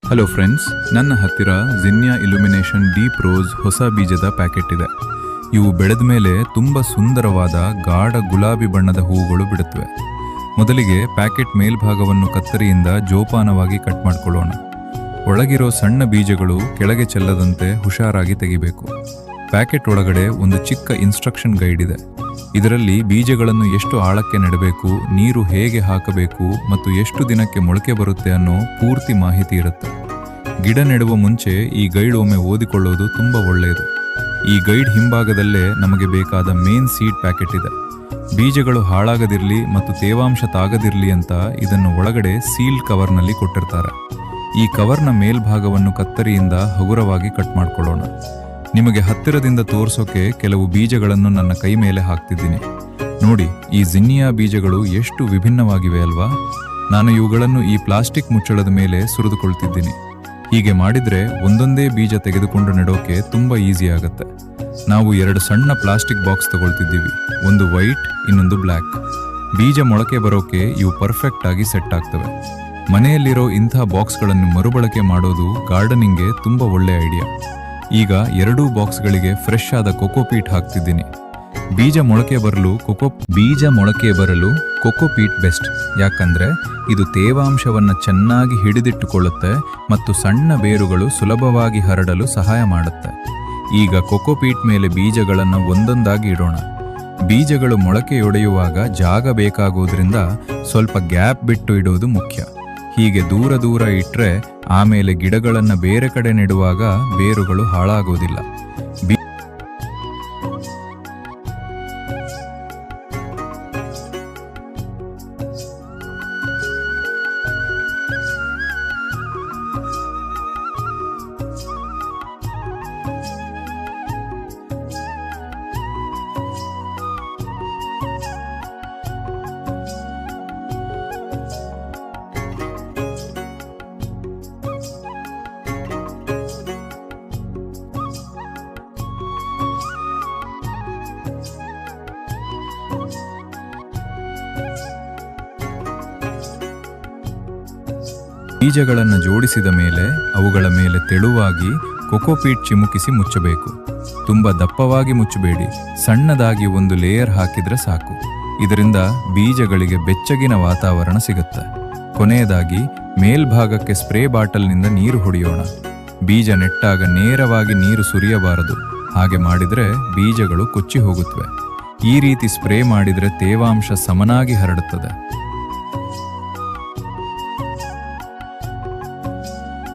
Hello friends, ನನ್ನ ಹತ್ತಿರ ಜಿನ್ಯಾ illumination deep rose ಹೊಸ ಬೀಜದ ಪ್ಯಾಕೆಟ್ ಇದೆ. ಇವು ಬೆಳೆದ ಮೇಲೆ ತುಂಬ ಸುಂದರವಾದ ಗಾಢ ಗುಲಾಬಿ ಬಣ್ಣದ ಹೂವುಗಳು ಬಿಡುತ್ತವೆ. ಮೊದಲಿಗೆ ಪ್ಯಾಕೆಟ್ ಮೇಲ್ಭಾಗವನ್ನು ಕತ್ತರಿಯಿಂದ ಜೋಪಾನವಾಗಿ ಕಟ್ ಮಾಡಿಕೊಳ್ಳೋಣ. ಒಳಗಿರೋ ಸಣ್ಣ ಬೀಜಗಳು ಕೆಳಗೆ ಚೆಲ್ಲದಂತೆ ಹುಷಾರಾಗಿ ತೆಗಿಬೇಕು. ಪ್ಯಾಕೆಟ್ ಒಳಗಡೆ ಒಂದು ಚಿಕ್ಕ ಇನ್ಸ್ಟ್ರಕ್ಷನ್ ಗೈಡ್ ಇದೆ. ಇದರಲ್ಲಿ ಬೀಜಗಳನ್ನು ಎಷ್ಟು ಆಳಕ್ಕೆ ನೆಡಬೇಕು, ನೀರು ಹೇಗೆ ಹಾಕಬೇಕು ಮತ್ತು ಎಷ್ಟು ದಿನಕ್ಕೆ ಮೊಳಕೆ ಬರುತ್ತೆ ಅನ್ನೋ ಪೂರ್ತಿ ಮಾಹಿತಿ ಇರುತ್ತೆ. ಗಿಡ ನೆಡುವ ಮುಂಚೆ ಈ ಗೈಡ್ ಒಮ್ಮೆ ಓದಿಕೊಳ್ಳೋದು ತುಂಬ ಒಳ್ಳೆಯದು. ಈ ಗೈಡ್ ಹಿಂಭಾಗದಲ್ಲೇ ನಮಗೆ ಬೇಕಾದ ಮೇನ್ ಸೀಡ್ ಪ್ಯಾಕೆಟ್ ಇದೆ. ಬೀಜಗಳು ಹಾಳಾಗದಿರಲಿ ಮತ್ತು ತೇವಾಂಶ ತಾಗದಿರಲಿ ಅಂತ ಇದನ್ನು ಒಳಗಡೆ ಸೀಲ್ಡ್ ಕವರ್ನಲ್ಲಿ ಕೊಟ್ಟಿರ್ತಾರೆ. ಈ ಕವರ್ನ ಮೇಲ್ಭಾಗವನ್ನು ಕತ್ತರಿಯಿಂದ ಹಗುರವಾಗಿ ಕಟ್ ಮಾಡ್ಕೊಳ್ಳೋಣ. ನಿಮಗೆ ಹತ್ತಿರದಿಂದ ತೋರಿಸೋಕೆ ಕೆಲವು ಬೀಜಗಳನ್ನು ನನ್ನ ಕೈ ಮೇಲೆ ಹಾಕ್ತಿದ್ದೀನಿ. ನೋಡಿ, ಈ ಜಿನ್ನಿಯಾ ಬೀಜಗಳು ಎಷ್ಟು ವಿಭಿನ್ನವಾಗಿವೆ ಅಲ್ವಾ? ನಾನು ಇವುಗಳನ್ನು ಈ ಪ್ಲಾಸ್ಟಿಕ್ ಮುಚ್ಚಳದ ಮೇಲೆ ಸುರಿದುಕೊಳ್ತಿದ್ದೀನಿ. ಹೀಗೆ ಮಾಡಿದ್ರೆ ಒಂದೊಂದೇ ಬೀಜ ತೆಗೆದುಕೊಂಡು ನೆಡೋಕೆ ತುಂಬ ಈಸಿ ಆಗುತ್ತೆ. ನಾವು 2 ಸಣ್ಣ ಪ್ಲಾಸ್ಟಿಕ್ ಬಾಕ್ಸ್ ತಗೊಳ್ತಿದ್ದೀವಿ, ಒಂದು ವೈಟ್, ಇನ್ನೊಂದು ಬ್ಲ್ಯಾಕ್. ಬೀಜ ಮೊಳಕೆ ಬರೋಕೆ ಇವು ಪರ್ಫೆಕ್ಟ್ ಆಗಿ ಸೆಟ್ ಆಗ್ತವೆ. ಮನೆಯಲ್ಲಿರೋ ಇಂಥ ಬಾಕ್ಸ್ಗಳನ್ನು ಮರುಬಳಕೆ ಮಾಡೋದು ಗಾರ್ಡನಿಂಗ್ಗೆ ತುಂಬ ಒಳ್ಳೆ ಐಡಿಯಾ. ಈಗ 2 ಬಾಕ್ಸ್ಗಳಿಗೆ ಫ್ರೆಶ್ ಆದ ಕೊಕೋಪೀಟ್ ಹಾಕ್ತಿದ್ದೀನಿ. ಬೀಜ ಮೊಳಕೆ ಬರಲು ಕೊಕೋಪೀಟ್ ಬೆಸ್ಟ್. ಯಾಕಂದ್ರೆ ಇದು ತೇವಾಂಶವನ್ನು ಚೆನ್ನಾಗಿ ಹಿಡಿದಿಟ್ಟುಕೊಳ್ಳುತ್ತೆ ಮತ್ತು ಸಣ್ಣ ಬೇರುಗಳು ಸುಲಭವಾಗಿ ಹರಡಲು ಸಹಾಯ ಮಾಡುತ್ತೆ. ಈಗ ಕೊಕೋಪೀಟ್ ಮೇಲೆ ಬೀಜಗಳನ್ನು ಒಂದೊಂದಾಗಿ ಇಡೋಣ. ಬೀಜಗಳು ಮೊಳಕೆಯೊಡೆಯುವಾಗ ಜಾಗ ಬೇಕಾಗೋದ್ರಿಂದ ಸ್ವಲ್ಪ ಗ್ಯಾಪ್ ಬಿಟ್ಟು ಇಡೋದು ಮುಖ್ಯ. ಹೀಗೆ ದೂರ ಇಟ್ಟರೆ ಆಮೇಲೆ ಗಿಡಗಳನ್ನು ಬೇರೆ ಕಡೆ ನೆಡುವಾಗ ಬೇರುಗಳು ಹಾಳಾಗೋದಿಲ್ಲ. ಬೀಜಗಳನ್ನು ಜೋಡಿಸಿದ ಮೇಲೆ ಅವುಗಳ ಮೇಲೆ ತೆಳುವಾಗಿ ಕೊಕೋಪೀಟ್ ಚಿಮುಕಿಸಿ ಮುಚ್ಚಬೇಕು. ತುಂಬ ದಪ್ಪವಾಗಿ ಮುಚ್ಚಬೇಡಿ, ಸಣ್ಣದಾಗಿ ಒಂದು ಲೇಯರ್ ಹಾಕಿದ್ರೆ ಸಾಕು. ಇದರಿಂದ ಬೀಜಗಳಿಗೆ ಬೆಚ್ಚಗಿನ ವಾತಾವರಣ ಸಿಗುತ್ತೆ. ಕೊನೆಯದಾಗಿ ಮೇಲ್ಭಾಗಕ್ಕೆ ಸ್ಪ್ರೇ ಬಾಟಲ್ನಿಂದ ನೀರು ಹೊಡೆಯೋಣ. ಬೀಜ ನೆಟ್ಟಾಗ ನೇರವಾಗಿ ನೀರು ಸುರಿಯಬಾರದು. ಹಾಗೆ ಮಾಡಿದರೆ ಬೀಜಗಳು ಕೊಚ್ಚಿ ಹೋಗುತ್ತವೆ. ಈ ರೀತಿ ಸ್ಪ್ರೇ ಮಾಡಿದರೆ ತೇವಾಂಶ ಸಮನಾಗಿ ಹರಡುತ್ತದೆ.